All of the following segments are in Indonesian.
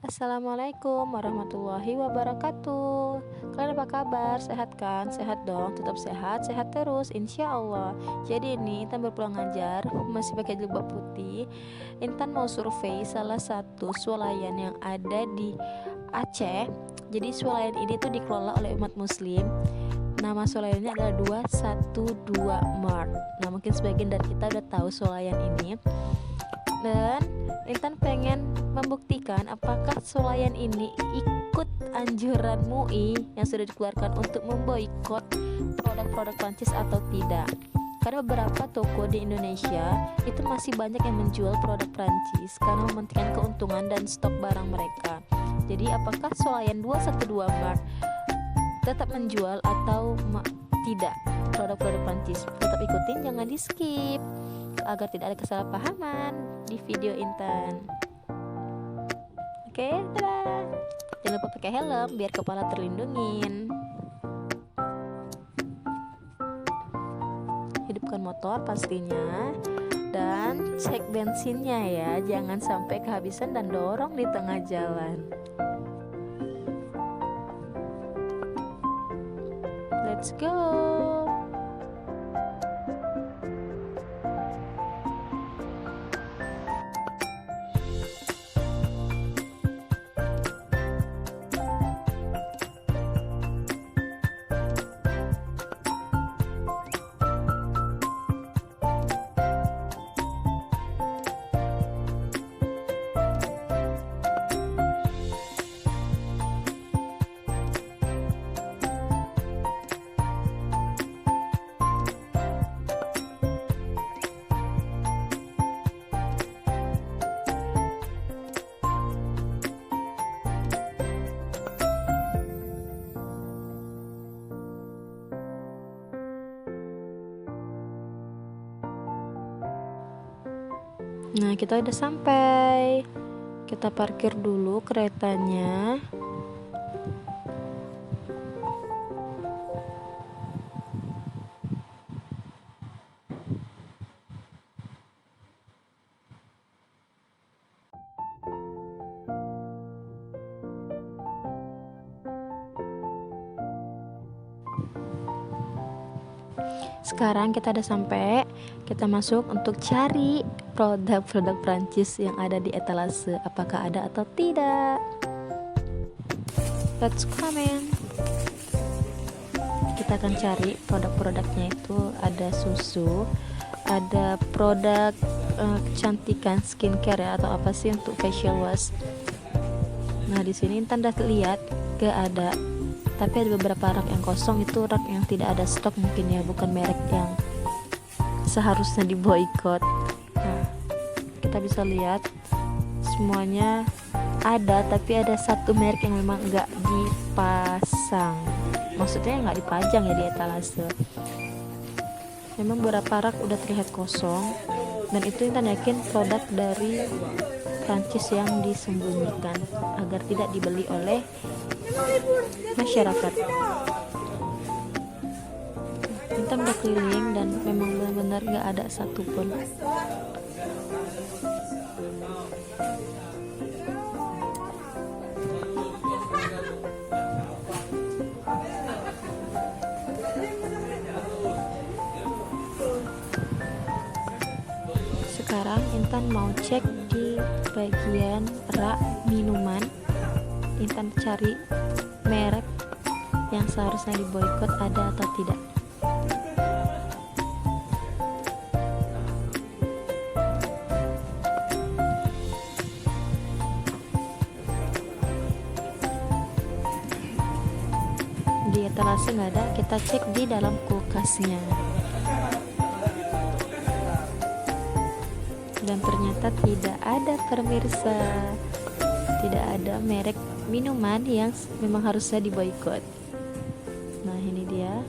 Assalamualaikum warahmatullahi wabarakatuh. Kalian apa kabar? Sehat kan? Sehat dong, tetap sehat, sehat terus, insya Allah. Jadi ini Intan berpulang ngajar, masih pakai jilbab putih. Intan mau survei salah satu swalayan yang ada di Aceh. Jadi swalayan ini tuh dikelola oleh umat muslim. Nama swalayannya adalah 212 Mart. Nah, mungkin sebagian dari kita udah tahu swalayan ini. Dan Intan pengen membuktikan apakah swalayan ini ikut anjuran MUI yang sudah dikeluarkan untuk memboikot produk-produk Prancis atau tidak. Karena beberapa toko di Indonesia itu masih banyak yang menjual produk Prancis karena mementingkan keuntungan dan stok barang mereka. Jadi apakah swalayan 212 Mart tetap menjual atau tidak produk-produk Prancis? Tetap ikutin, jangan di skip agar tidak ada kesalahpahaman di video Intan. Oke, dadah. Jangan lupa pakai helm biar kepala terlindungin. Hidupkan motor pastinya dan cek bensinnya ya, jangan sampai kehabisan dan dorong di tengah jalan. Let's go. Nah, kita udah sampai. Kita parkir dulu keretanya. Sekarang kita udah sampai. Kita masuk untuk cari produk-produk Prancis yang ada di etalase. Apakah ada atau tidak? Let's comment. Kita akan cari produk-produknya. Itu ada susu, ada produk kecantikan skincare ya, atau apa sih untuk facial wash. Nah, di sini Intan udah lihat gak ada, tapi ada beberapa rak yang kosong. Itu rak yang tidak ada stok mungkin ya, bukan merek yang seharusnya diboikot. Nah, kita bisa lihat semuanya ada, tapi ada satu merek yang memang nggak dipasang, maksudnya nggak dipajang ya di etalase. Memang beberapa rak udah terlihat kosong, dan itu Intan yakin produk dari Prancis yang disembunyikan agar tidak dibeli oleh masyarakat. Intan udah keliling dan memang benar-benar gak ada satupun. Sekarang Intan mau cek di bagian rak minuman. Intan cari merek yang seharusnya diboikot ada atau tidak. Di etalase nggak ada, kita cek di dalam kulkasnya, dan ternyata tidak ada, pemirsa. Tidak ada merek minuman yang memang harusnya diboikot. Nah, ini dia.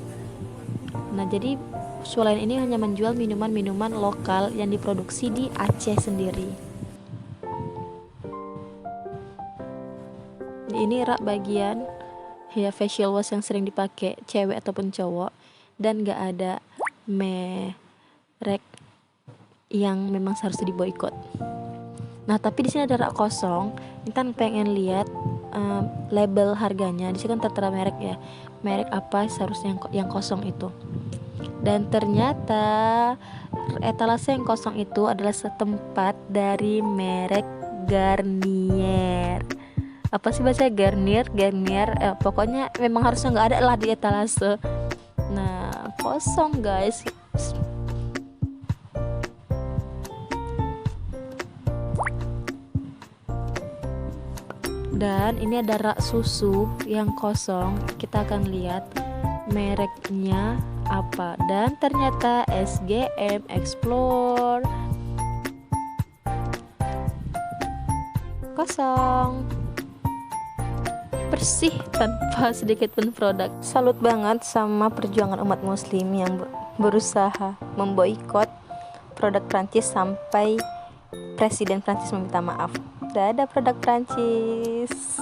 Nah, jadi swalayan ini hanya menjual minuman-minuman lokal yang diproduksi di Aceh sendiri. Ini rak bagian ya facial wash yang sering dipakai cewek ataupun cowok, dan gak ada merek yang memang seharusnya diboikot. Nah, tapi di sini ada rak kosong. Intan pengen lihat label harganya. Di sini kan tertera merek ya. Merek apa seharusnya yang kosong itu. Dan ternyata etalase yang kosong itu adalah setempat dari merek Garnier. Apa sih bahasa Garnier? Pokoknya memang harusnya nggak ada lah di etalase. Nah, kosong guys. Dan ini ada rak susu yang kosong. Kita akan lihat mereknya apa. Dan ternyata SGM Explore. Kosong, bersih tanpa sedikit pun produk. Salut banget sama perjuangan umat muslim yang berusaha memboikot produk Prancis sampai Presiden Prancis meminta maaf. Dadah produk Prancis.